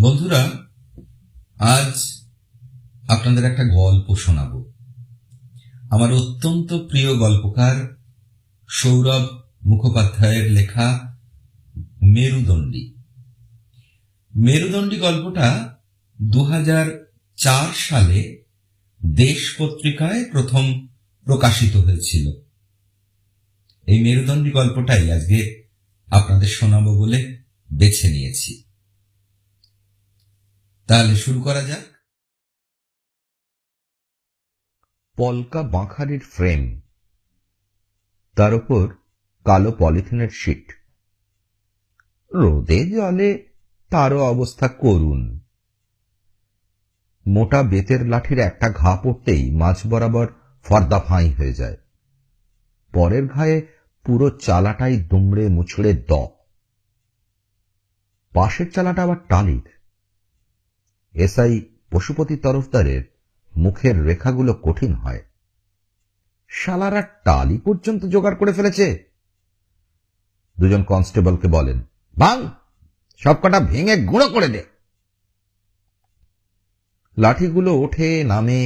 বন্ধুরা, আজ আপনাদের একটা গল্প শোনাব। আমার অত্যন্ত প্রিয় গল্পকার সৌরভ মুখোপাধ্যায়ের লেখা মেরুদণ্ডী। মেরুদণ্ডী গল্পটা 2004 সালে দেশ পত্রিকায় প্রথম প্রকাশিত হয়েছিল। এই মেরুদণ্ডী গল্পটাই আজকে আপনাদের শোনাবো বলে বেছে নিয়েছি। তাহলে শুরু করা যাক। পলকা বাঁখারির ফ্রেম, তার উপর কালো পলিথিনের শিট। রোদে জলে তারও অবস্থা করুণ। মোটা বেতের লাঠির একটা ঘা পড়তেই মাঝ বরাবর ফর্দা ফাঁই হয়ে যায়। পরের ঘায়ে পুরো চালাটাই দুমড়ে মুছড়ে পাশের চালাটা আবার টালির। এসআই পশুপতি তরফদারের মুখের রেখাগুলো কঠিন হয়। শালারা টালি পর্যন্ত জোগাড় করে ফেলেছে। দুজন কনস্টেবলকে বলেন, ভাঙ, সবকটা ভেঙে গুঁড়ো করে দে। লাঠিগুলো ওঠে নামে,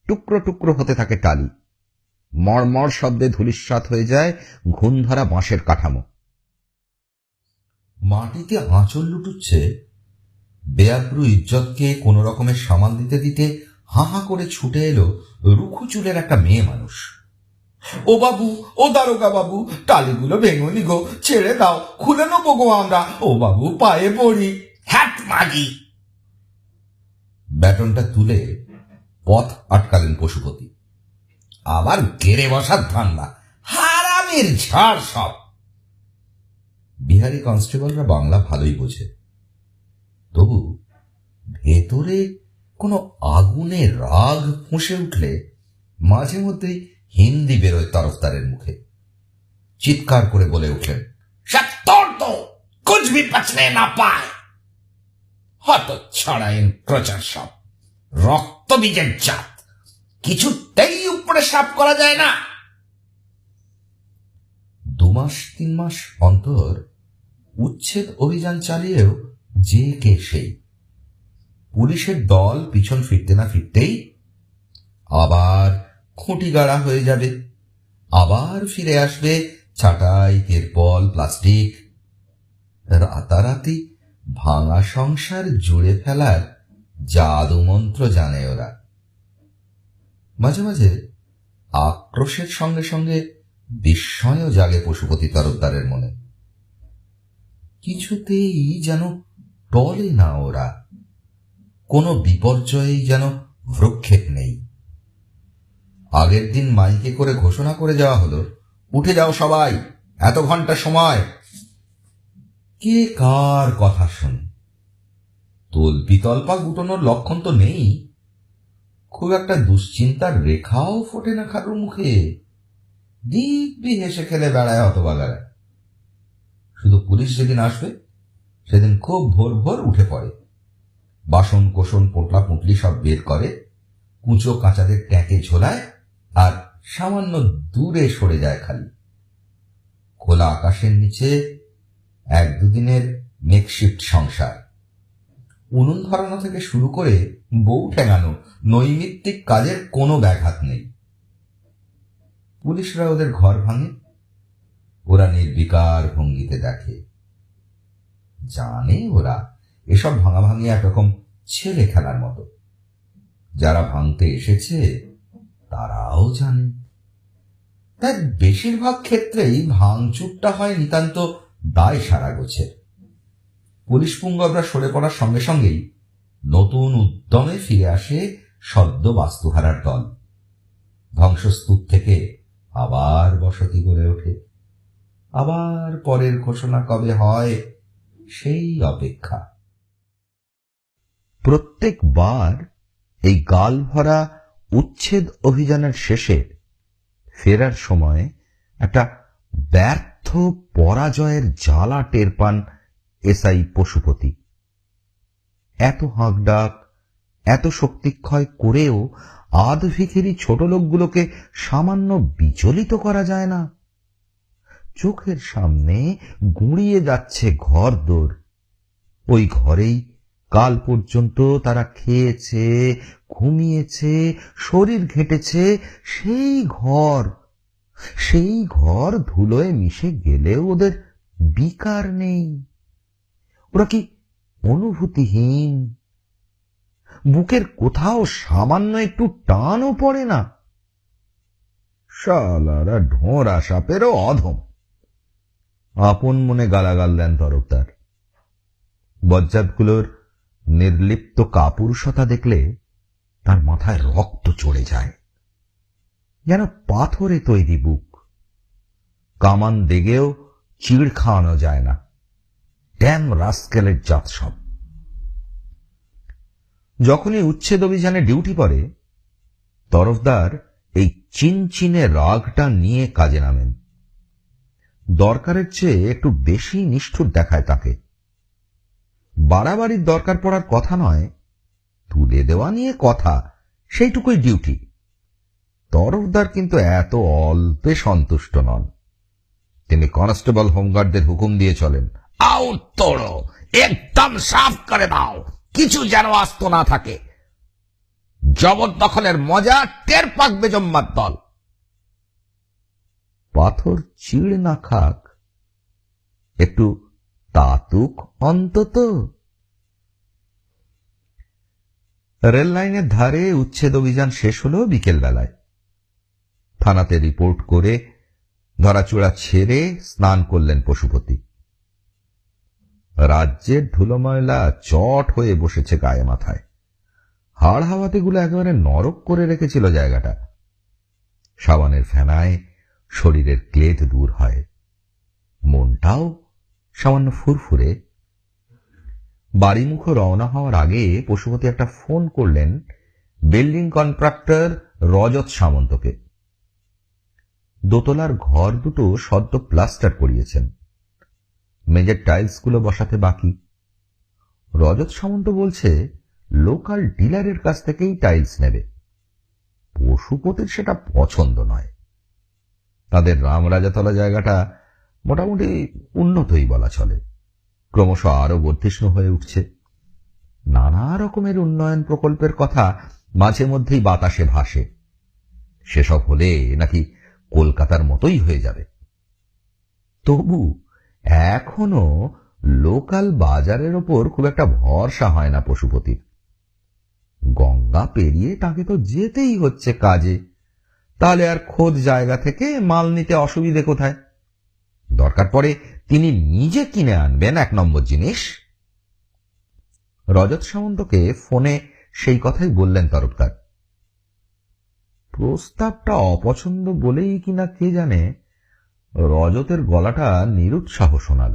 টুকরো টুকরো হতে থাকে টালি। মড়মড় শব্দে ধূলিসাৎ হয়ে যায় ঘুণ ধরা বাঁশের কাঠামো। মাটিতে আঁচল লুটুচ্ছে বেআব্রু ইজ্জতকে কোন রকমের সামাল দিতে দিতে হা হা করে ছুটে এলো রুখু চুলের একটা মেয়ে মানুষ। ও বাবু, ও দারোগা বাবু, টালিগুলো ভেঙনি গো, ছেড়ে দাও, খুলে নেবো গো আমরা, ও বাবু পায়ে পড়ি। হ্যাট মাগি। ব্যাটনটা তুলে পথ আটকালেন পশুপতি। আবার গেড়ে বসার ধান্দা, হারামের ঝাড় সব। বিহারি কনস্টেবলরা বাংলা ভালোই বোঝে, তবু ভেতরে কোনো আগুনে রাগ ফুঁসে উঠলে মাঝে মধ্যেই হিন্দি বেরোয় তরফদারের মুখে। চিৎকার করে বলে উঠলেন, সব তোর তো কুছ ভি পচনে না পায়। হত ছাড়া এনক্রোচার সব, রক্ত বীজের জাত, কিছুতেই উপরে সাফ করা যায় না। 2 মাস 3 মাস অন্তর উচ্ছেদ অভিযান চালিয়েও যে কে সেই। পুলিশের দল পিছন ফিরতে না ফিরতেই আবার খুঁটি গাড়া হয়ে যাবে, আবার ফিরে আসবে ছাটাই, তেরপল, প্লাস্টিক। রাতারাতি ভাঙা সংসার জুড়ে ফেলার জাদু মন্ত্র জানে ওরা। মাঝে মাঝে আক্রোশের সঙ্গে সঙ্গে বিস্ময়ও জাগে পশুপতি তরফদারের মনে। কিছুতেই যেন টলে না ওরা, কোনো বিপর্যয়েই যেন ভ্রুক্ষেপ নেই। আগের দিন মাইকে করে ঘোষণা করে যাওয়া হলো, উঠে যাও সবাই, এত ঘন্টা সময়। কে কার কথা শোনে? তল্পিতল্পা গুটানোর লক্ষণ তো নেই, খুব একটা দুশ্চিন্তার রেখাও ফোটে না কারোর মুখে। দিব্যি হেসে খেলে বেড়ায় হতভাগারা। শুধু পুলিশ যেদিন আসবে সেদিন খুব ভোর ভোর উঠে পড়ে, বাসন কোসন পোটলা পুটলি সব বের করে, কুঁচো কাঁচাদের ট্যাঁকে ঝোলায়, আর সামান্য দূরে সরে যায় খালি। খোলা আকাশের নিচে 1-2 দিনের মেকশিফট সংসার। উনুন ধরানো থেকে শুরু করে বউ ঠেঙানো নৈমিত্তিক কাজের কোনো ব্যাঘাত নেই। পুলিশরা ওদের ঘর ভাঙে, ওরা নির্বিকার ভঙ্গিতে দেখে। জানে ওরা এসব ভাঙাভাঙি একরকম ছেলে খেলার মতো। যারা ভাঙতে এসেছে তারাও জানে। তাই বেশিরভাগ ক্ষেত্রেই ভাঙচুরটা হয় নিতান্ত দায় সারা গোছের। পুলিশ পুঙ্গবরা সরে পড়ার সঙ্গে সঙ্গেই নতুন উদ্যমে ফিরে আসে সদ্য বাস্তুহারার দল। ধ্বংসস্তূপ থেকে আবার বসতি গড়ে ওঠে। আবার পরের ঘোষণা কবে হয় সেই অপেক্ষা। প্রত্যেকবার এই গাল ভরা উচ্ছেদ অভিযানের শেষে ফেরার সময় একটা ব্যর্থ পরাজয়ের জ্বালা টের পান এসআই পশুপতি। এত হাঁকডাক, এত শক্তিক্ষয় করেও আধ ভিখিরি ছোট লোকগুলোকে সামান্য বিচলিত করা যায় না। চোখের সামনে গুঁড়িয়ে যাচ্ছে ঘরদোর, ওই ঘরেই কাল পর্যন্ত তারা খেয়েছে, ঘুমিয়েছে, শরীর ঘেঁটেছে, সেই ঘর ধুলোয় মিশে গেলেও ওদের বিকার নেই। ওরা কি অনুভূতিহীন? বুকের কোথাও সামান্য একটু টানও পড়ে না? শালারা ঢোঁড়া সাপেরও অধম। আপন মনে গালাগাল দেন তরফদার। বজ্জাতগুলোর নির্লিপ্ত কাপুরুষতা দেখলে তার মাথায় রক্ত চড়ে যায়। যেন পাথরে তৈরি বুক। কামান দেগেও চিড় খাওয়ানো যায় না। ড্যাম রাস্কেলের জাত সব। যখনই উচ্ছেদ অভিযানে ডিউটি পড়ে, তরফদার এই চিনচিনে রাগটা নিয়ে কাজে নামেন। দরকারের চেয়ে একটু বেশি নিষ্ঠুর দেখায় তাকে। বাড়াবাড়ির দরকার পড়ার কথা নয়, তুলে দেওয়া নিয়ে কথা, সেইটুকুই ডিউটি। তরফদার কিন্তু এত অল্পে সন্তুষ্ট নন। তিনি কনস্টেবল হোমগার্ডদের হুকুম দিয়ে চলেন, আউট তোড়ো, একদম সাফ করে দাও, কিছু যেন আস্ত না থাকে। জবরদখলের মজা টের পাকবে জম্মার দল। পাথর চিড় না খাক, একটু তাতুক অন্তত। রেল লাইনের ধারে উচ্ছেদ অভিযান শেষ হলো বিকেল বেলায়। থানাতে রিপোর্ট করে ধরাচূড়া ছেড়ে স্নান করলেন পশুপতি। রাজ্যের ধুলোময়লা চট হয়ে বসেছে গায়ে মাথায়। হাড় হাওয়াতেগুলো একেবারে নরক করে রেখেছিল জায়গাটা। সাবানের ফেনায় শরীরের ক্লেদ দূর হয়, মনটাও সামান্য ফুরফুরে। বাড়িমুখো রওনা হওয়ার আগে পশুপতি একটা ফোন করলেন বিল্ডিং কন্ট্রাক্টর রজত সামন্তকে। দোতলার ঘর দুটো সদ্য প্লাস্টার করিয়েছেন, মেঝের টাইলসগুলো বসাতে বাকি। রজত সামন্ত বলছে লোকাল ডিলারের কাছ থেকেই টাইলস নেবে। পশুপতির সেটা পছন্দ নয়। তাদের রামরাজাতলা জায়গাটা মোটামুটি উন্নতই বলা চলে, ক্রমশ আরো বর্ধিষ্ণু হয়ে উঠছে। নানা রকমের উন্নয়ন প্রকল্পের কথা মাঝে মধ্যেই বাতাসে ভাসে। সেসব হলে নাকি কলকাতার মতোই হয়ে যাবে। তবু এখনো লোকাল বাজারের ওপর খুব একটা ভরসা হয় না পশুপতির। গঙ্গা পেরিয়ে তাকে তো যেতেই হচ্ছে কাজে, তাহলে আর খোদ জায়গা থেকে মাল নিতে অসুবিধে কোথায়? দরকার পড়ে তিনি নিজে কিনে আনবেন এক নম্বর জিনিস। রজত সামন্তকে ফোনে সেই কথাই বললেন তরফদার। প্রস্তাবটা অপছন্দ বলেই কিনা কে জানে, রজতের গলাটা নিরুৎসাহ শোনাল।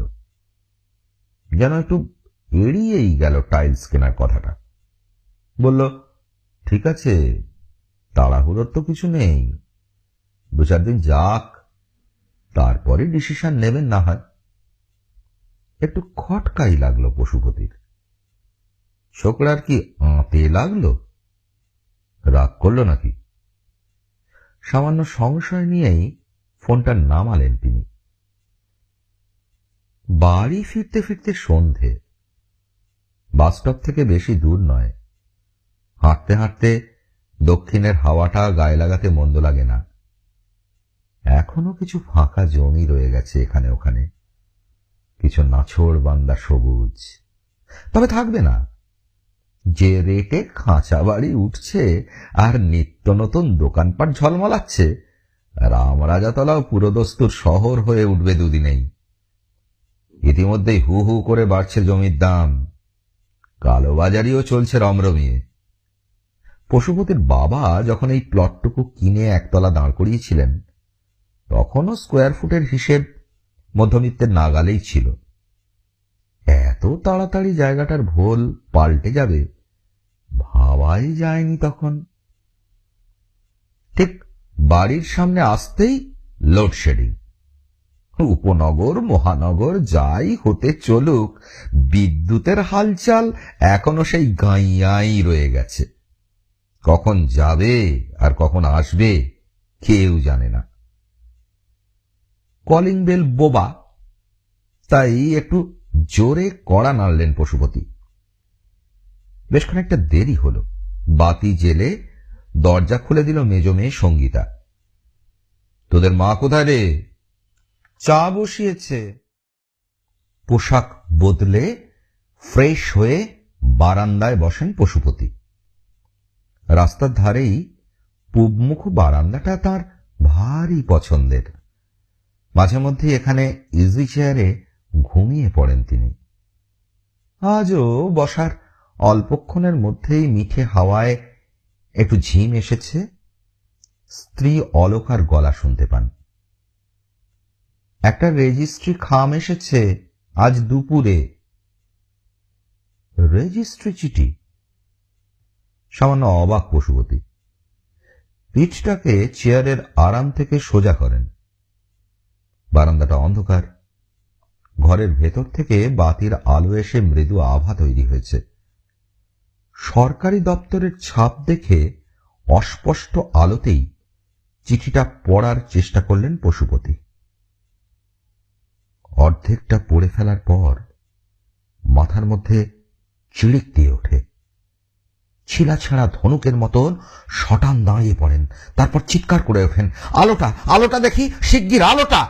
যেন একটু এড়িয়েই গেল টাইলস কেনার কথাটা। বলল, ঠিক আছে, তাড়াহুড়োর তো কিছু নেই, 2-4 দিন যাক, তারপরে ডিসিশন নেবেন না হয়। একটু খটকাই লাগলো পশুপতির। ছোকরার কি আঁতে লাগলো? রাগ করল নাকি? সামান্য সংশয় নিয়েই ফোনটা নামালেন তিনি। বাড়ি ফিরতে ফিরতে সন্ধে। বাসস্টপ থেকে বেশি দূর নয়। হাঁটতে হাঁটতে দক্ষিণের হাওয়াটা গায়ে লাগাতে মন্দ লাগে না। এখনো কিছু ফাঁকা জমি রয়ে গেছে এখানে ওখানে, কিছু নাছোড় বান্দা সবুজ। তবে থাকবে না, যে রেটে খাঁচা বাড়ি উঠছে আর নিত্য নতুন দোকানপাট ঝলমলাচ্ছে, রামরাজাতলাও পুরোদস্তুর শহর হয়ে উঠবে দুদিনেই। ইতিমধ্যেই হু হু করে বাড়ছে জমির দাম, কালোবাজারিও চলছে রমরমিয়ে। পশুপতির বাবা যখন এই প্লটটুকু কিনে একতলা দাঁড় করিয়েছিলেন, তখনও স্কোয়ার ফুটের হিসেব মধ্যবিত্তের নাগালেই ছিল। এত তাড়াতাড়ি জায়গাটার ভোল পাল্টে যাবে ভাবাই যায়নি তখন। ঠিক বাড়ির সামনে আসতেই লোডশেডিং। উপনগর মহানগর যাই হতে চলুক, বিদ্যুতের হালচাল এখনো সেই গাঁইয়াই রয়ে গেছে। কখন যাবে আর কখন আসবে কেউ জানে না। কলিং বেল বোবা, তাই একটু জোরে কড়া নাড়লেন পশুপতি। বেশ খানিকটা দেরি হলো। বাতি জেলে দরজা খুলে দিল মেজো মেয়ে সঙ্গীতা। তোদের মা কোথায় রে? চা বসিয়েছে। পোশাক বদলে ফ্রেশ হয়ে বারান্দায় বসেন পশুপতি। রাস্তার ধারেই পূবমুখ বারান্দাটা তার ভারী পছন্দের। মাঝে মধ্যে এখানে ইজি চেয়ারে ঘুমিয়ে পড়েন তিনি। আজও বসার অল্পক্ষণের মধ্যেই মিঠে হাওয়ায় একটু ঝিম এসেছে। স্ত্রী অলকার গলা শুনতে পান। একটা রেজিস্ট্রি খাম এসেছে আজ দুপুরে। রেজিস্ট্রি চিঠি? সামান্য অবাক পশুপতি। পিঠটাকে চেয়ারের আরাম থেকে সোজা করেন। বারান্দাটা অন্ধকার। ঘরের ভেতর থেকে বাতির আলো এসে মৃদু আভা তৈরি হয়েছে। সরকারি দপ্তরের ছাপ দেখে অস্পষ্ট আলোতেই চিঠিটা পড়ার চেষ্টা করলেন পশুপতি। অর্ধেকটা পড়ে ফেলার পর মাথার মধ্যে চিড়িক দিয়ে ওঠে। ছিলাছাড়া ধনুকের মতন শটান দাঁড়িয়ে পড়েন। তারপর চিৎকার করে ওঠেন, আলোটা, আলোটা দেখি, শিগগির আলোটা!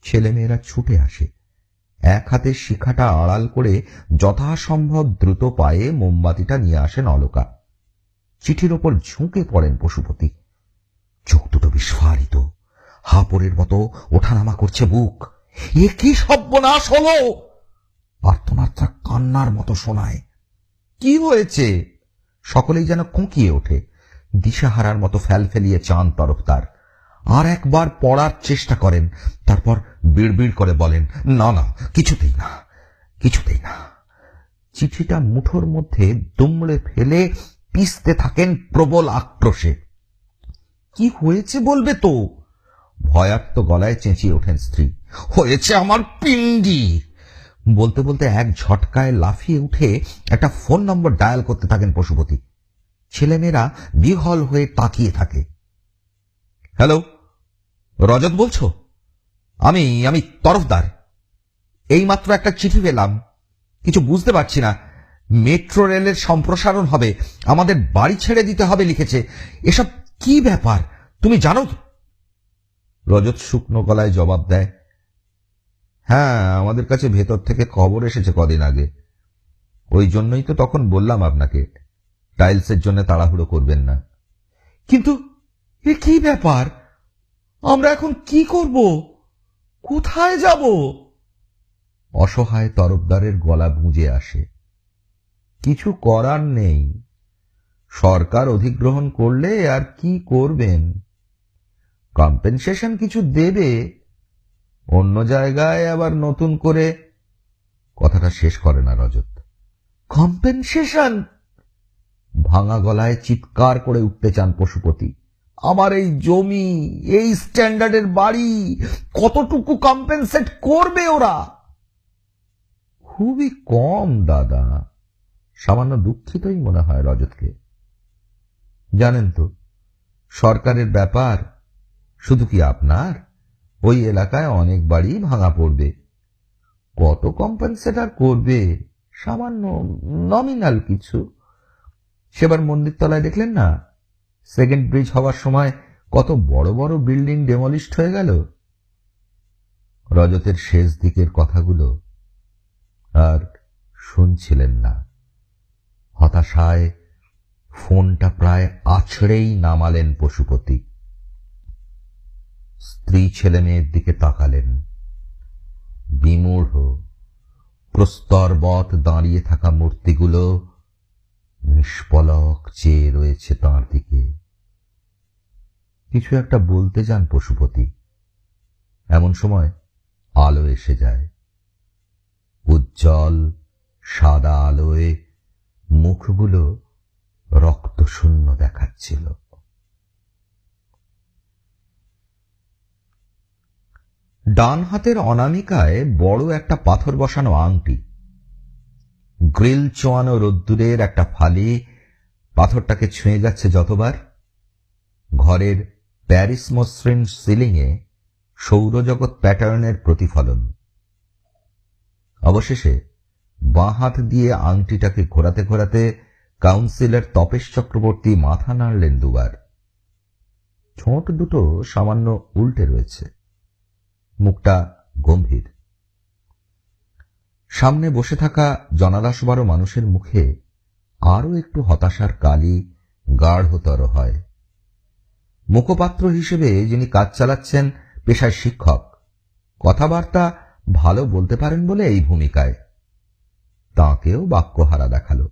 ছেলেমেয়েরা ছুটে আসে। এক হাতে শিখাটা আড়াল করে যথাসম্ভব দ্রুত পায়ে মোমবাতিটা নিয়ে আসেন অলকা। চিঠির ওপর ঝুঁকে পড়েন পশুপতি। চোখ দুটো বিস্ফারিত, হাপড়ের মতো ওঠানামা করছে বুক। এ কি সর্বনাশ হলো! আর্তনাদটা কান্নার মতো শোনায়। কি হয়েছে? সকলেই যেন কুঁকিয়ে ওঠে। দিশাহারার মতো ফেলিয়ে চান তরফদার। আর একবার পড়ার চেষ্টা করেন, তারপর বিড়বিড় করে বলেন, না না, কিছুতেই না, কিছুতেই না। চিঠিটা মুঠোর মধ্যে দুমড়ে ফেলে পিষতে থাকেন প্রবল আক্রোশে। কি হয়েছে বলবে তো? ভয়ার্ত গলায় চেঁচিয়ে ওঠেন স্ত্রী। হয়েছে আমার পিণ্ডি! বলতে বলতে এক ঝটকায় লাফিয়ে উঠে একটা ফোন নম্বর ডায়াল করতে থাকেন পশুপতি। ছেলেমেয়েরা বিহল হয়ে তাকিয়ে থাকে। হ্যালো, রজত বলছো? আমি তরফদার। এইমাত্র একটা চিঠি পেলাম। কিছু বুঝতে পারছি না। মেট্রো রেলের সম্প্রসারণ হবে, আমাদের বাড়ি ছেড়ে দিতে হবে লিখেছে। এসব কি ব্যাপার তুমি জানো তো? রজত শুকনো গলায় জবাব দেয়, হ্যাঁ, আমাদের কাছে ভেতর থেকে খবর এসেছে কদিন আগে। ওই জন্যই তো তখন বললাম আপনাকে, টাইলসের জন্য তাড়াহুড়ো করবেন না। কিন্তু এ কি ব্যাপার? আমরা এখন কি করব? কোথায় যাব? অসহায় তরফদারের গলা বুঁজে আসে। কিছু করার নেই। সরকার অধিগ্রহণ করলে আর কি করবেন? কম্পেনসেশন কিছু দেবে, অন্য জায়গায় আবার নতুন করে। কথাটা শেষ করে না রজত। কম্পেনসেশন! ভাঙা গলায় চিৎকার করে উঠতে চান পশুপতি। আমার এই জমি, এই স্ট্যান্ডার্ডের বাড়ি, কতটুকু কম্পেনসেট করবে ওরা? খুবই কম দাদা। সামান্য দুঃখিতই মনে হয় রজতকে। জানেন তো, সরকারের ব্যাপার। শুধু কি আপনার, ওই এলাকায় অনেক বাড়ি ভাঙা পড়বে। কত কম্পেনসেট আর করবে? সামান্য নমিনাল কিছু। সেবার মন্দির তলায় দেখলেন না, সেকেন্ড ব্রিজ হওয়ার সময় কত বড় বড় বিল্ডিং ডেমলিশড হয়ে গেল। রজতের শেষ দিকের কথাগুলো আর শুনছিলেন না। হতাশায় ফোনটা প্রায় আছড়েই নামালেন পশুপতি। স্ত্রী ছেলে মেয়ের দিকে তাকালেন। বিমূঢ় প্রস্তরবৎ দাঁড়িয়ে থাকা মূর্তিগুলো নিষ্পলক চেয়ে রয়েছে তাঁর দিকে। কিছু একটা বলতে যান পশুপতি, এমন সময় আলো এসে যায়। উজ্জ্বল সাদা আলোয় মুখগুলো রক্তশূন্য দেখাচ্ছিল। ডান হাতের অনামিকায় বড় একটা পাথর বসানো আংটি। গ্রিল চোয়ানো রোদ্দুরের একটা ফালি পাথরটাকে ছুঁয়ে যাচ্ছে যতবার। ঘরের প্যারিস মসৃণ সিলিংয়ে সৌরজগৎ প্যাটার্নের প্রতিফলন। অবশেষে বাঁ হাত দিয়ে আংটিটাকে ঘোরাতে ঘোরাতে কাউন্সিলর তপেশ চক্রবর্তী মাথা নাড়লেন দুবার। ঠোঁট দুটো সামান্য উল্টে রয়েছে, মুখটা গম্ভীর। সামনে বসে থাকা জনাদশ-12 মানুষের মুখে আরো একটু হতাশার কালি গাঢ়তর হয়। মুখপাত্র হিসেবে যিনি কাজ চালাচ্ছেন পেশায় শিক্ষক, কথাবার্তা ভালো বলতে পারেন বলে এই ভূমিকায়, তাঁকেও বাক্যহারা দেখালো।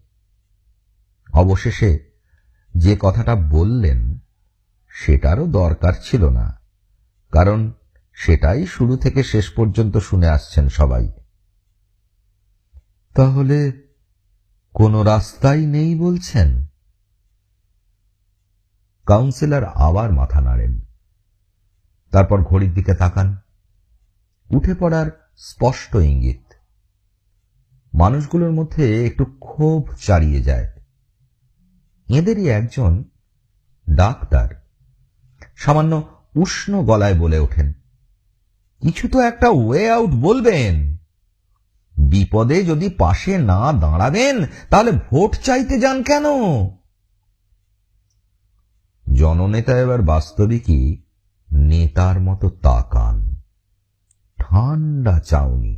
অবশেষে যে কথাটা বললেন সেটারও দরকার ছিল না, কারণ সেটাই শুরু থেকে শেষ পর্যন্ত শুনে আসছেন সবাই। তাহলে কোনো রাস্তাই নেই বলছেন? কাউন্সিলর আবার মাথা নাড়েন, তারপর ঘড়ির দিকে তাকান। উঠে পড়ার স্পষ্ট ইঙ্গিত। মানুষগুলোর মধ্যে একটু ক্ষোভ চারিয়ে যায়। এদেরই একজন ডাক্তার সামান্য উষ্ণ গলায় বলে ওঠেন, কিছু তো একটা ওয়ে আউট বলবেন। বিপদে যদি পাশে না দাঁড়াবেন তাহলে ভোট চাইতে যান কেন? জননেতা এবার বাস্তবিকই নেতার মতো তাকান, ঠান্ডা চাউনি,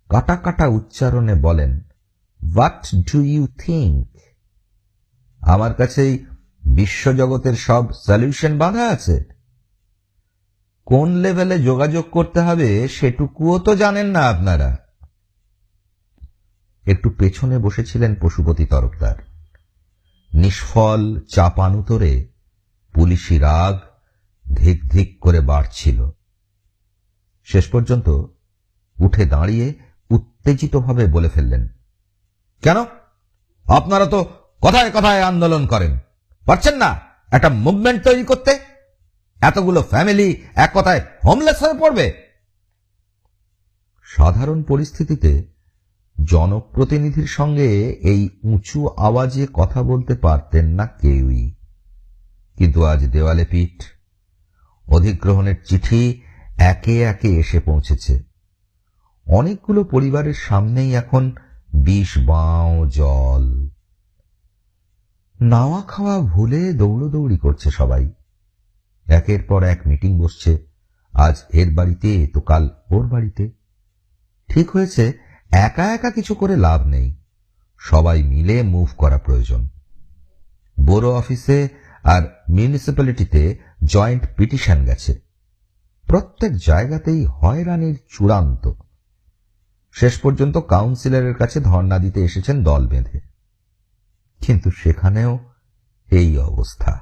কাটা কাটা উচ্চারণে বলেন, হোয়াট ডু ইউ থিঙ্ক? আমার কাছেই বিশ্বজগতের সব সলিউশন বাঁধা আছে? কোন লেভেলে যোগাযোগ করতে হবে সেটুকুও তো জানেন না আপনারা। একটু পেছনে বসেছিলেন পশুপতি তরফদার। নিষ্ফল চাপানুতরে পুলিশি রাগ ধিক ধিক করে বাড়ছিল। শেষ পর্যন্ত উঠে দাঁড়িয়ে উত্তেজিতভাবে বলে ফেললেন, কেন? আপনারা তো কথায় কথায় আন্দোলন করেন, পারছেন না একটা মুভমেন্ট তৈরি করতে? এতগুলো ফ্যামিলি এক কথায় হোমলেস হয়ে পড়বে। সাধারণ পরিস্থিতিতে জনপ্রতিনিধির সঙ্গে এই উঁচু আওয়াজে কথা বলতে পারতেন না কেউই, কিন্তু আজ দেওয়ালে পিঠ। অধিগ্রহণের চিঠি একে একে এসে পৌঁছেছে। অনেকগুলো পরিবারের সামনেই এখন বিষ বাঁও জল। নাওয়া খাওয়া ভুলে দৌড়দৌড়ি করছে সবাই। একের পর এক মিটিং বসছে, আজ এর বাড়িতে তো কাল ওর বাড়িতে। ঠিক হয়েছে একা একা কিছু করে লাভ নেই, সবাই মিলে মুভ করা প্রয়োজন। বড়ো অফিসে আর মিউনিসিপ্যালিটিতে জয়েন্ট পিটিশন গেছে। প্রত্যেক জায়গাতেই হয়রানির চূড়ান্ত। শেষ পর্যন্ত কাউন্সিলরের কাছে ধর্ণা দিতে এসেছেন দল বেঁধে, কিন্তু সেখানেও এই অবস্থা।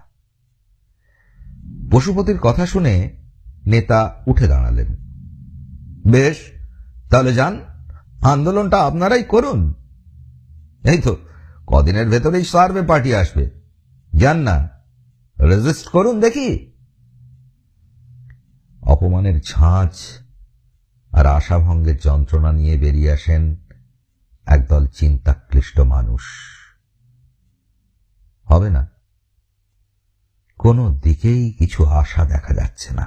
পশুপতির কথা শুনে নেতা উঠে দাঁড়ালেন। বেশ, তাহলে যান, আন্দোলনটা আপনারাই করুন। এই তো কদিনের ভেতরেই সার্ভে পার্টি আসবে, যান না, রেজিস্ট করুন দেখি। অপমানের ঝাঁঝ আর আশাভঙ্গের যন্ত্রণা নিয়ে বেরিয়ে আসেন একদল চিন্তাক্লিষ্ট মানুষ। হবে না, কোনো দিকেই কিছু আশা দেখা যাচ্ছে না।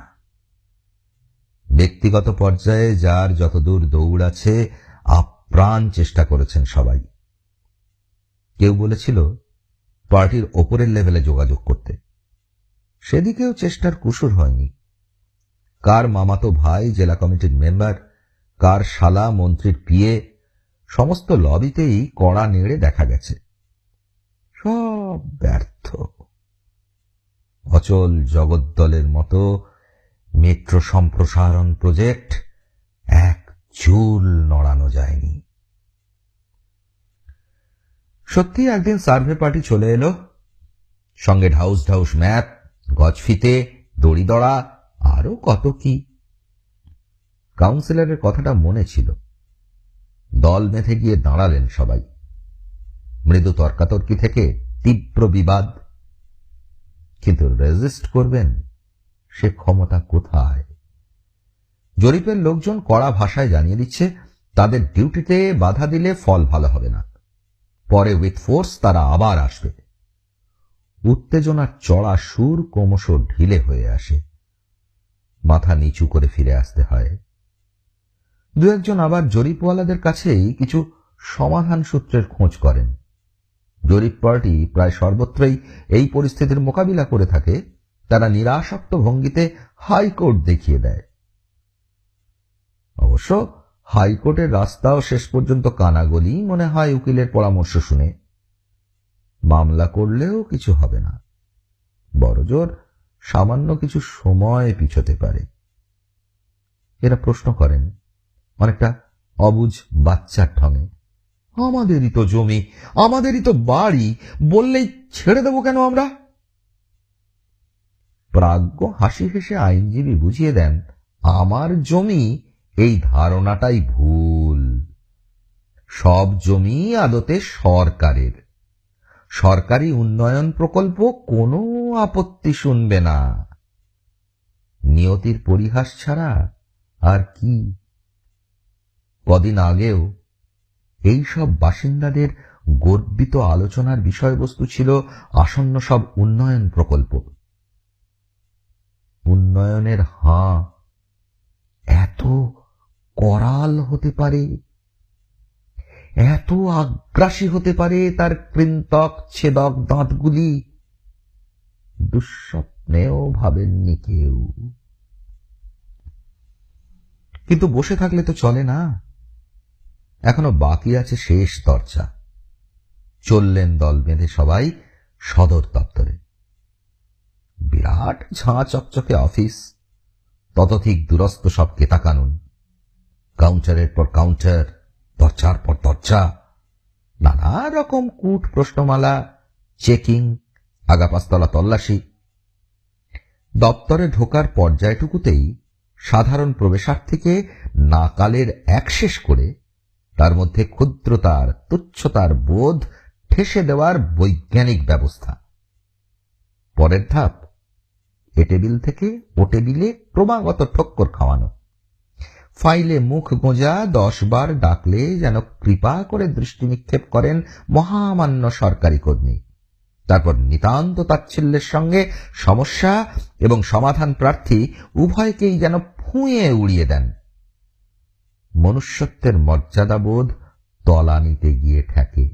ব্যক্তিগত পর্যায়ে যার যতদূর দৌড় আছে আপ্রাণ চেষ্টা করেছেন সবাই। কেউ বলেছিল পার্টির ওপরের লেভেলে যোগাযোগ করতে, সেদিকেও চেষ্টার কুসুর হয়নি। কার মামাতো ভাই জেলা কমিটির মেম্বার, কার শালা মন্ত্রীর পিএ, সমস্ত লবিতেই কড়া নেড়ে দেখা গেছে, সব ব্যর্থ। অচল জগদ্দলের মতো মেট্রো সম্প্রসারণ প্রজেক্ট এক চুল নড়ানো যায়নি। সত্যি একদিন সার্ভে পার্টি চলে এলো, সঙ্গে ঢাউস ঢাউস ম্যাপ, গজফিতে, দড়িদড়া, আরো কত কি। কাউন্সিলরের কথাটা মনে ছিল। দল বেঁধে গিয়ে দাঁড়ালেন সবাই। মৃদু তর্কাতর্কি থেকে তীব্র বিবাদ, কিন্তু রেজিস্ট করবেন সে ক্ষমতা কোথায়? জরিপের লোকজন কড়া ভাষায় জানিয়ে দিচ্ছে তাদের ডিউটিতে বাধা দিলে ফল ভালো হবে না, পরে উইথ ফোর্স তারা আবার আসবে। উত্তেজনার চড়া সুর ক্রমশ ঢিলে হয়ে আসে, মাথা নিচু করে ফিরে আসতে হয়। দু একজন আবার জরিপওয়ালাদের কাছেই কিছু সমাধান সূত্রের খোঁজ করেন। জরিপ পার্টি প্রায় সর্বত্রই এই পরিস্থিতির মোকাবিলা করে থাকে। তারা নিরাসক্ত ভঙ্গিতে হাইকোর্ট দেখিয়ে দেয়। অবশ্য হাইকোর্টের রাস্তাও শেষ পর্যন্ত কানাগলি মনে হয় উকিলের পরামর্শ শুনে। মামলা করলেও কিছু হবে না, বড়জোর সামান্য কিছু সময় পিছোতে পারে। এরা প্রশ্ন করেন অনেকটা অবুঝ বাচ্চার ঢঙে, আমাদেরই তো জমি, আমাদেরই তো বাড়ি, বললেই ছেড়ে দেব কেন আমরা? প্রাজ্ঞ হাসি হেসে আইনজীবী বুঝিয়ে দেন, আমার জমি এই ধারণাটাই ভুল। সব জমি আদতে সরকারের। সরকারি উন্নয়ন প্রকল্প কোনো আপত্তি শুনবে না। নিয়তির পরিহাস ছাড়া আর কি? কদিন আগেও এই সব বাসিন্দাদের গর্বিত আলোচনার বিষয়বস্তু ছিল আসন্ন সব উন্নয়ন প্রকল্প। উন্নয়নের হাঁ এত করাল হতে পারে, এত আগ্রাসী হতে পারে তার কৃন্তক ছেদক দাঁতগুলি, দুঃস্বপ্নেও ভাবেননি কেউ। কিন্তু বসে থাকলে তো চলে না, এখনো বাকি আছে শেষ দরজা। চললেন দল বেঁধে সবাই সদর দপ্তরে। বিরাট ঝাঁ চকচকে অফিস, ততোধিক দুরস্ত সব কেতা কানুন, কাউন্টারের পর কাউন্টার, দরজার পর দরজা, নানা রকম কূট প্রশ্নমালা, চেকিং, আগা পাঁচতলা তল্লাশি। দপ্তরে ঢোকার পর্যায়টুকুতেই সাধারণ প্রবেশার্থীকে নাকালের এক শেষ করে তার মধ্যে ক্ষুদ্রতার তুচ্ছতার বোধ ঠেসে দেওয়ার বৈজ্ঞানিক ব্যবস্থা। পরের ধাপ, এ টেবিল থেকে ও টেবিলে ক্রমাগত ঠক্কর খাওয়ানো। ফাইলে মুখ গোঁজা 10 বার ডাকলে যেন কৃপা করে দৃষ্টি নিক্ষেপ করেন মহামান্য সরকারি কর্মী। তারপর নিতান্ত তাচ্ছিল্যের সঙ্গে সমস্যা এবং সমাধান প্রার্থী উভয়কেই যেন ফুঁয়ে উড়িয়ে দেন। মনুষ্যত্বের মর্যাদাবোধ তলানিতে গিয়ে ঠেকে।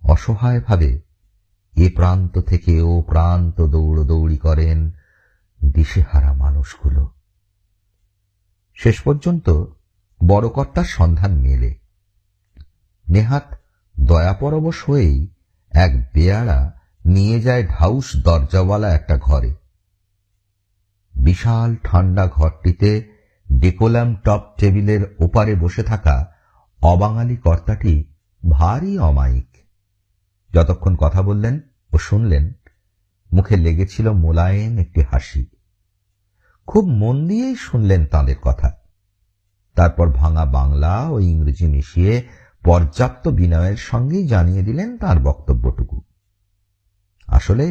অসহায়ভাবে এ প্রান্ত থেকে ও প্রান্ত দৌড়দৌড়ি করেন দিশেহারা মানুষগুলো। শেষ পর্যন্ত বড় কর্তার সন্ধান মেলে। নেহাত দয়াপরবশ হয়েই এক বেয়াড়া নিয়ে যায় ঢাউস দরজাওয়ালা একটা ঘরে। বিশাল ঠান্ডা ঘরটিতে ডেকোলাম টপ টেবিলের ওপারে বসে থাকা অবাঙালি কর্তাটি ভারী অমায়িক। যতক্ষণ কথা বললেন ও শুনলেন, মুখে লেগেছিল মোলায়েম একটি হাসি। খুব মন দিয়েই শুনলেন তাঁদের কথা। তারপর ভাঙা বাংলা ও ইংরেজি মিশিয়ে পর্যাপ্ত বিনয়ের সঙ্গেই জানিয়ে দিলেন তার বক্তব্যটুকু। আসলে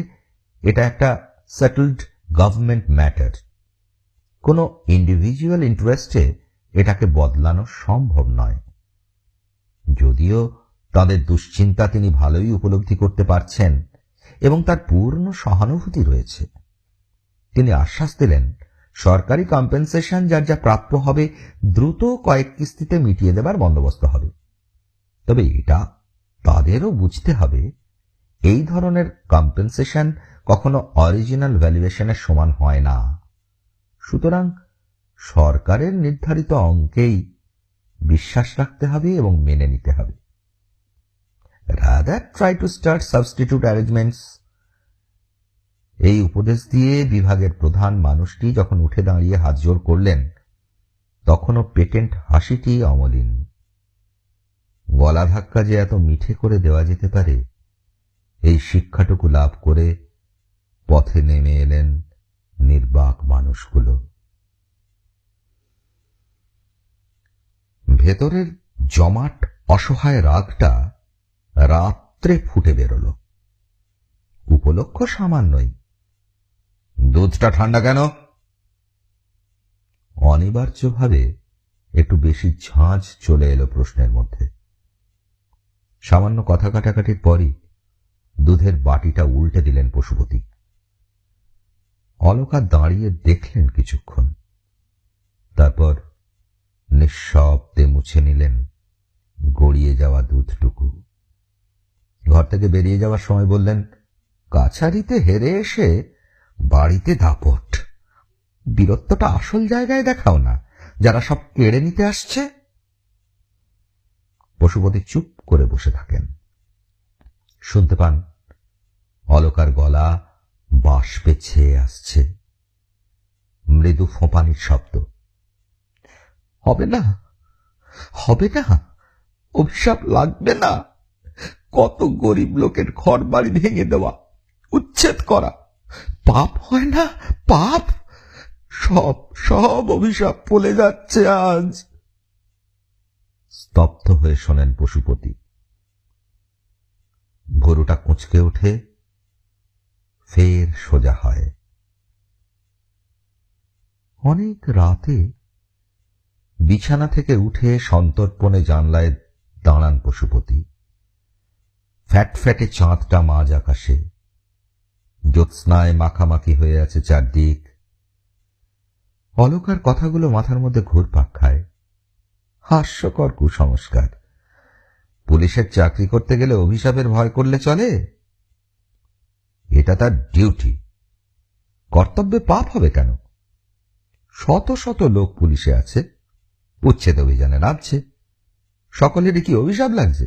এটা একটা সেটেলড গভর্নমেন্ট ম্যাটার। কোনো ইন্ডিভিজুয়াল ইন্টারেস্টে এটাকে বদলানো সম্ভব নয়। যদিও তাদের দুশ্চিন্তা তিনি ভালোই উপলব্ধি করতে পারছেন এবং তার পূর্ণ সহানুভূতি রয়েছে। তিনি আশ্বাস দিলেন, সরকারি কম্পেনসেশন যার যা প্রাপ্য হবে দ্রুত কয়েক কিস্তিতে মিটিয়ে দেবার বন্দোবস্ত হবে। তবে এটা তাদেরও বুঝতে হবে, এই ধরনের কম্পেনসেশন কখনো অরিজিনাল ভ্যালুয়েশনের সমান হয় না। সুতরাং সরকারের নির্ধারিত অঙ্কেই বিশ্বাস রাখতে হবে এবং মেনে নিতে হবে। Rather try to start substitute arrangements. এই উপদেশ দিয়ে বিভাগের প্রধান মানুষটি যখন উঠে দাঁড়িয়ে হাত জোড় করলেন, তখনও পেটেন্ট হাসিটি অমলিন। গলা ধাক্কা যে এত মিঠে করে দেওয়া যেতে পারে, এই শিক্ষাটুকু লাভ করে পথে নেমে এলেন নির্বাক মানুষগুলো। ভেতরের জমাট অসহায় রাগটা রাত্রে ফুটে বেরোল। উপলক্ষ সামান্যই। দুধটা ঠান্ডা কেন? অনিবার্যভাবে একটু বেশি ঝাঁঝ চলে এলো প্রশ্নের মধ্যে। সামান্য কথা কাটাকাটির পরই দুধের বাটিটা উল্টে দিলেন পশুপতি। অলকা দাঁড়িয়ে দেখলেন কিছুক্ষণ, তারপর নিঃশব্দে মুছে নিলেন গড়িয়ে গড়িয়ে যাওয়া দুধটুকু। ঘর থেকে বেরিয়ে যাওয়ার সময় বললেন, কাছারিতে হেরে এসে বাড়িতে দাপট। বীরত্বটা আসল জায়গায় দেখাও না, যারা সব কেড়ে নিতে আসছে। পশুপতি চুপ করে বসে থাকেন। শুনতে পান অলকার গলা বাষ্পে ছেয়ে আসছে, মৃদু ফোঁপানির শব্দ। হবে না, হবে না, অভিশাপ লাগবে না। কত গরিব লোকের ঘর বাড়ি ভেঙে দেওয়া, উচ্ছেদ করা পাপ হয় না? পাপ সব সব অভিশাপ ফলে যাচ্ছে আজ। স্তব্ধ হয়ে শোনেন পশুপতি। ভরুটা কুঁচকে ওঠে, ফের সোজা হয়। অনেক রাতে বিছানা থেকে উঠে সন্তর্পণে জানলায় দাঁড়ান পশুপতি। ফ্যাটফ্যাটে চাঁদটা মাঝ আকাশে, জ্যোৎস্নায় মাখামাখি হয়ে আছে চারদিক। অলকার কথাগুলো মাথার মধ্যে ঘুরপাক খায়। হাস্যকর কুসংস্কার। পুলিশের চাকরি করতে গেলে অভিশাপের ভয় করলে চলে? এটা তার ডিউটি, কর্তব্যে পাপ হবে কেন? শত শত লোক পুলিশে আছে, উচ্ছেদ অভিযানে নামছে, সকলেরই কি অভিশাপ লাগছে?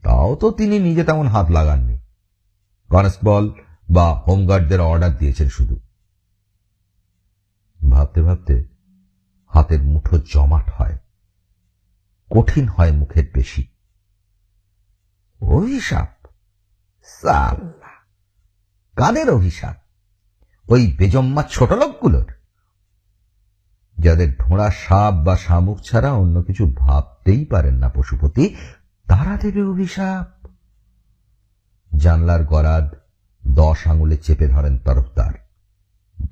তাও তো তিনি নিজে তেমন হাত লাগাননি, কনস্টেবল বা হোমগার্ডদের অর্ডার দিয়েছেন শুধু। ভাবতে ভাবতে হাতের মুঠো জমাট হয়, কঠিন হয় মুখের পেশি। অভিশাপ? সাল্লা, কাদের অভিশাপ? ওই বেজম্মা ছোট লোকগুলোর, যাদের ঢোঁড়া সাপ বা শামুক ছাড়া অন্য কিছু ভাবতেই পারেন না পশুপতি, তারা দেবে অভিশাপ? জানলার গরাদ 10 আঙুলে চেপে ধরেন তরফদার।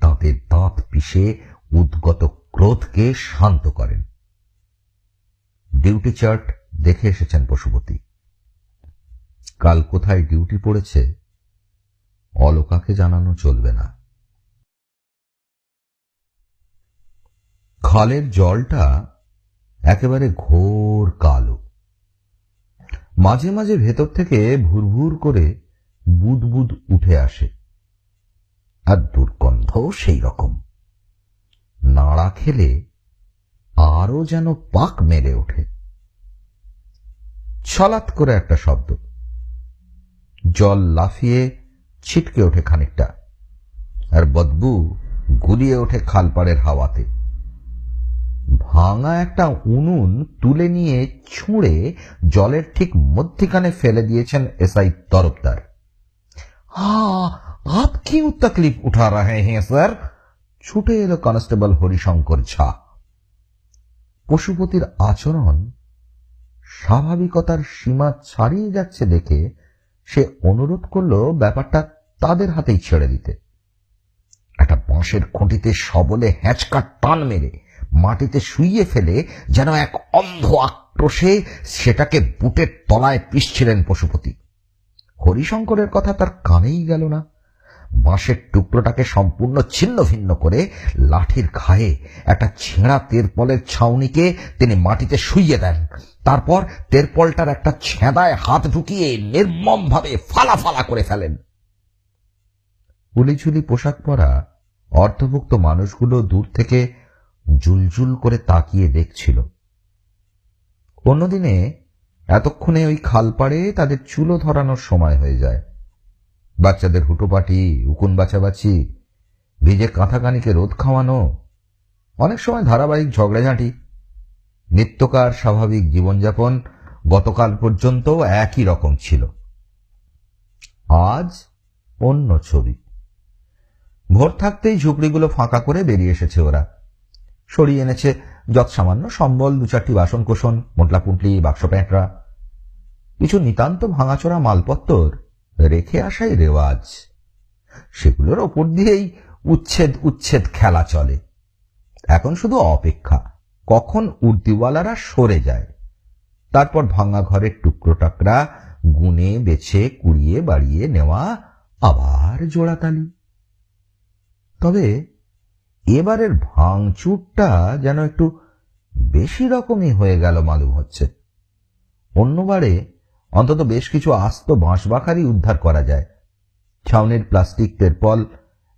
দাঁতের দাঁত পিষে উদ্গত ক্রোধকে শান্ত করেন। ডিউটি চার্ট দেখে এসেছেন পশুপতি। কাল কোথায় ডিউটি পড়েছে অলকাকে জানানো চলবে না। খালের জলটা একেবারে ঘোর কালো। মাঝে মাঝে ভেতর থেকে ভুরভুর করে বুদবুদ উঠে আসে, আর দুর্গন্ধও সেই রকম। নাড়া খেলে আরো যেন পাক মেরে ওঠে। ছলাৎ করে একটা শব্দ, জল লাফিয়ে ছিটকে ওঠে খানিকটা, আর বদবু গুলিয়ে ওঠে খালপাড়ের হাওয়াতে। ভাঙা একটা উনুন তুলে নিয়ে ছুঁড়ে জলের ঠিক মধ্যিখানে ফেলে দিয়েছেন এসআই তরফদার। आप क्यों तकलीफ उठा रहे हैं স্যার? ছুটে এলো কনস্টেবল হরিশঙ্কর ঝা। পশুপতির আচরণ স্বাভাবিকতার সীমা ছাড়িয়ে যাচ্ছে দেখে সে অনুরোধ করল ব্যাপারটা তাদের হাতেই ছেড়ে দিতে। একটা বাঁশের খুঁটিতে সবলে হ্যাঁচকা টান মেরে মাটিতে শুইয়ে ফেলে যেন এক অন্ধ আক্রোশে সেটাকে বুটের তলায় পিষছিলেন পশুপতি। হরিশঙ্করের কথা তার কানেই গেল না। বাঁশের টুকরোটাকে সম্পূর্ণ ছিন্ন ভিন্ন করে লাঠির ঘায়ে একটা ছেঁড়া তেরপলের ছাউনিকে তিনি মাটিতে শুইয়ে দেন। তারপর তেরপলটার একটা ছেঁদায় হাত ঢুকিয়ে নির্মম ভাবে ফালা ফালা করে ফেলেন। উলিঝুলি পোশাক পরা অর্ধভুক্ত মানুষগুলো দূর থেকে জুলজুল করে তাকিয়ে দেখছিল। অন্যদিনে এতক্ষণে ওই খালপাড়ে তাদের চুলো ধরানোর সময় হয়ে যায়। বাচ্চাদের হুটোপাটি, উকুন বাছাবাছি, ভিজে কাঁথাকানিকে রোদ খাওয়ানো, অনেক সময় ধারাবাহিক ঝগড়াঝাঁটি, নিত্যকার স্বাভাবিক জীবনযাপন গতকাল পর্যন্ত একই রকম ছিল। আজ অন্য ছবি। ভোর থাকতেই ঝুপড়িগুলো ফাঁকা করে বেরিয়ে এসেছে ওরা। সরিয়ে এনেছে যৎসামান্য সম্বল, 2-4টি বাসন কোসন, মোটলা পুঁটলি, বাক্স প্যাঁটরা, কিছু নিতান্ত ভাঙাচোরা মালপত্তর রেখে আসাই রেওয়াজ। সেগুলোর ওপর দিয়েই উচ্ছেদ উচ্ছেদ খেলা চলে। এখন শুধু অপেক্ষা কখন উর্দিওয়ালারা সরে যায়, তারপর ভাঙা ঘরের টুকরো টাকরা গুনে বেছে কুড়িয়ে বাড়িয়ে নেওয়া, আবার জোড়াতালি। তবে এবারের ভাঙচুরটা যেন একটু বেশি রকমই হয়ে গেল মালুম হচ্ছে। অন্যবারে অন্তত বেশ কিছু আস্ত বাঁশবাখারি উদ্ধার করা যায়। ছাউনির প্লাস্টিক তেরপল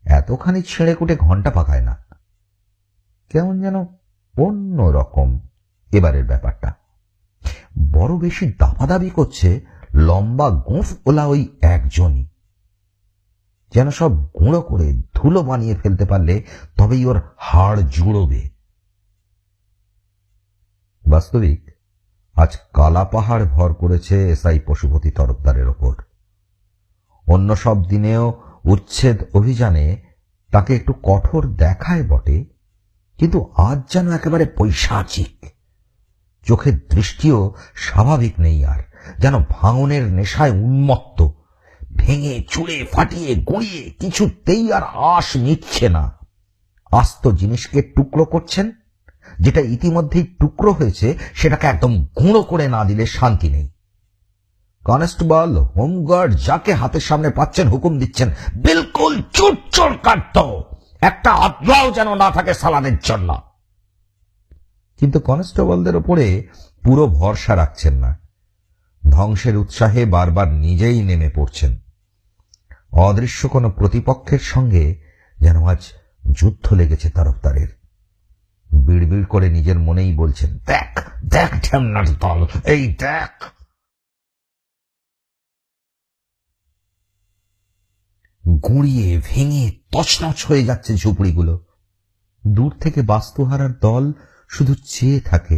এতখানি ছেড়ে কুটে ঘন্টা পাকায় না। কেমন যেন অন্য রকম এবারের ব্যাপারটা। বড় বেশি দাপাদাবি করছে লম্বা গোঁফ ওলা ওই একজনই। যেন সব গুঁড়ো করে ধুলো বানিয়ে ফেলতে পারলে তবেই ওর হাড় জুড়োবে। বাস্তবিক আজ কালা পাহাড় ভর করেছে এসআই পশুপতি তরফদারের ওপর। অন্য সব দিনেও উচ্ছেদ অভিযানে তাকে একটু কঠোর দেখায় বটে, কিন্তু আজ যেন একেবারে পৈশাচিক। চোখের দৃষ্টিও স্বাভাবিক নেই আর, যেন ভাঙনের নেশায় উন্মত্ত। ভেঙে চুড়ে ফাটিয়ে গুঁড়িয়ে কিছুতেই আর আশ মিটছে না। আস্ত জিনিসকে টুকরো করছেন, যেটা ইতিমধ্যেই টুকরো হয়েছে সেটাকে একদম গুঁড়ো করে না দিলে শান্তি নেই। কনস্টেবল, হোমগার্ড যাকে হাতের সামনে পাচ্ছেন হুকুম দিচ্ছেন বিলকুল চুটচুর কাটত, একটা আদ্রাও যেন না থাকে সালাদের জন্য। কিন্তু কনস্টেবলদের ওপরে পুরো ভরসা রাখছেন না। ধ্বংসের উৎসাহে বারবার নিজেই নেমে পড়ছেন। অদৃশ্য কোনো প্রতিপক্ষের সঙ্গে যেন আজ যুদ্ধ লেগেছে তরফদারের। বিড়বিড় করে নিজের মনেই বলছেন, দেখ দেখ ঢেমনার দল, এই দেখ। গুঁড়িয়ে ভেঙে তছনছ হয়ে যাচ্ছে ঝুপড়িগুলো। দূর থেকে বাস্তুহারার দল শুধু চেয়ে থাকে,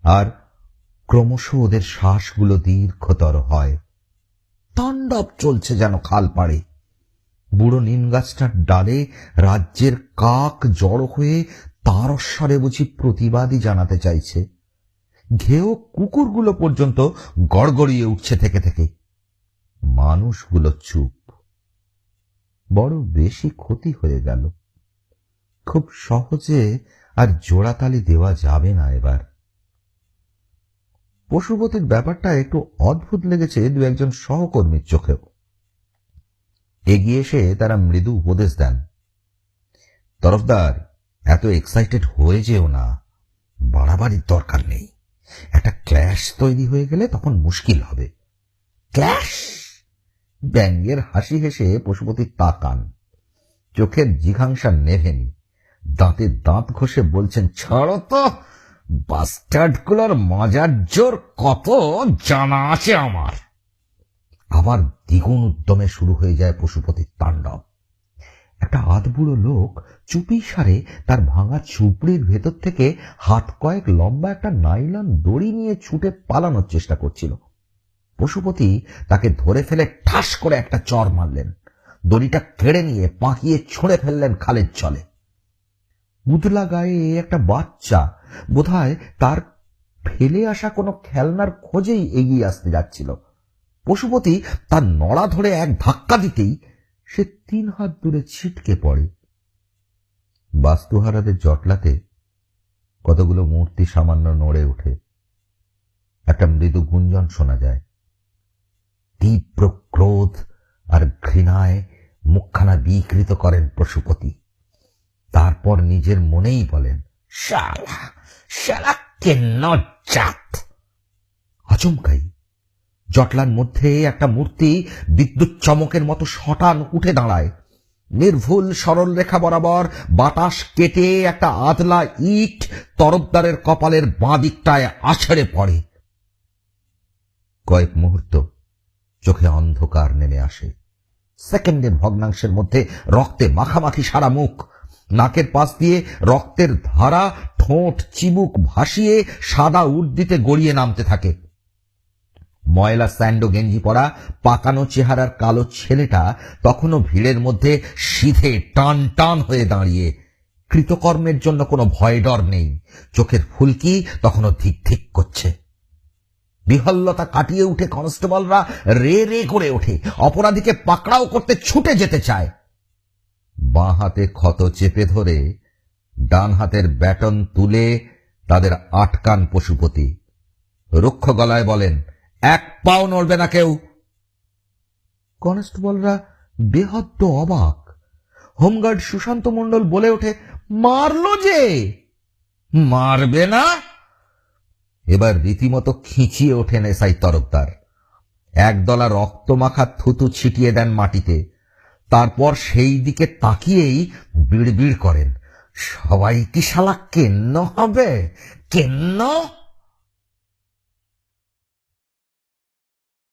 আর ক্রমশ ওদের শ্বাসগুলো দীর্ঘতর হয়। তাণ্ডব চলছে যেন খাল পাড়ে। বুড়ো নিম গাছটার ডালে রাজ্যের কাক জড়ো হয়ে তারস্বরে বুঝি প্রতিবাদী জানাতে চাইছে। ঘেও কুকুরগুলো পর্যন্ত গড়গড়িয়ে উঠছে থেকে থেকে। মানুষগুলো চুপ। বড় বেশি ক্ষতি হয়ে গেল। খুব সহজে আর জোড়াতালি দেওয়া যাবে না এবার। পশুপতির ব্যাপারটা একটু অদ্ভুত লেগেছে দু একজন সহকর্মীর চোখেও। এগিয়ে এসে তারা মৃদু উপদেশ দেন, তরফদার, এত এক্সাইটেড হয়ে যেও না, বাড়াবাড়ির দরকার নেই। একটা ক্ল্যাশ তৈরি হয়ে গেলে তখন মুশকিল হবে। ক্ল্যাশ? ব্যঙ্গের হাসি হেসে পশুপতি তাকান। চোখের জিঘাংসা নেভেনি। দাঁতে দাঁত ঘষে বলছেন, ছাড়ো তো, বাস্টার্ডগুলোর মজার জোর কত জানা আছে আমার। আবার দ্বিগুণ উদ্যমে শুরু হয়ে যায় পশুপতির তাণ্ডব। একটা আধবুড়ো লোক চুপি সারে তার ভাঙা চুপড়ির ভেতর থেকে হাত কয়েক লম্বা একটা নাইলন দড়ি নিয়ে ছুটে পালানোর চেষ্টা করছিল। পশুপতি তাকে ধরে ফেলে ঠাস করে একটা চড় মারলেন। দড়িটা কেড়ে নিয়ে পাকিয়ে ছুঁড়ে ফেললেন খালের জলে। উদলা গায়ে একটা বাচ্চা বোধহয় তার ফেলে আসা কোনো খেলনার খোঁজেই এগিয়ে আসতে যাচ্ছিল। পশুপতি তার নড়া ধরে এক ধাক্কা দিতেই সে 3 হাত দূরে ছিটকে পড়ে। বাস্তুহারাদের জটলাতে কতগুলো মূর্তি সামান্য নড়ে ওঠে। একটা মৃদু গুঞ্জন শোনা যায়। তীব্র ক্রোধ আর ঘৃণায় মুখখানা বিকৃত করেন পশুপতি। তারপর নিজের মনেই বলেন, শালা শালা কেন জাত। আচমকাই জটলার মধ্যে একটা মূর্তি বিদ্যুৎ চমকের মতো শটান উঠে দাঁড়ায়। নির্ভুল সরল রেখা বরাবর বাতাস কেটে একটা আদলা ইট তরফদারের কপালের বাঁ দিকটায় আছড়ে পড়ে। কয়েক মুহূর্ত চোখে অন্ধকার নেমে আসে। সেকেন্ডের ভগ্নাংশের মধ্যে রক্তে মাখামাখি সারা মুখ। নাকের পাশ দিয়ে রক্তের ধারা ঠোঁট চিবুক ভাসিয়ে সাদা উর্দিতে গড়িয়ে নামতে থাকে। ময়লা স্যান্ডো গেঞ্জি পরা পাকানো চেহারার কালো ছেলেটা তখনও ভিড়ের মধ্যে সিধে টান টান হয়ে দাঁড়িয়ে। কৃতকর্মের জন্য কোনো ভয় ডর নেই। চোখের ফুলকি তখনও ধিক ধিক করছে। বিহল্লতা কাটিয়ে উঠে কনস্টেবলরা রে রে করে ওঠে, অপরাধীকে পাকড়াও করতে ছুটে যেতে চায়। বাঁ হাতে ক্ষত চেপে ধরে ডান হাতের ব্যাটন তুলে তাদের আটকান পশুপতি। রুক্ষ গলায় বলেন, এক পাও নড়বে না কেউ। কনস্টেবলরা বেহদ্দ অবাক। হোমগার্ড সুশান্ত মণ্ডল বলে ওঠে, মারলো যে। মারবে না? এবার রীতিমতো খিঁচিয়ে ওঠেন এসআই তরফদার। একদলা রক্তমাখা থুতু ছিটিয়ে দেন মাটিতে, তারপর সেই দিকে তাকিয়েই বিড়বিড় করেন, সবাই কি শালা কেন্ন হবে, কেন্ন?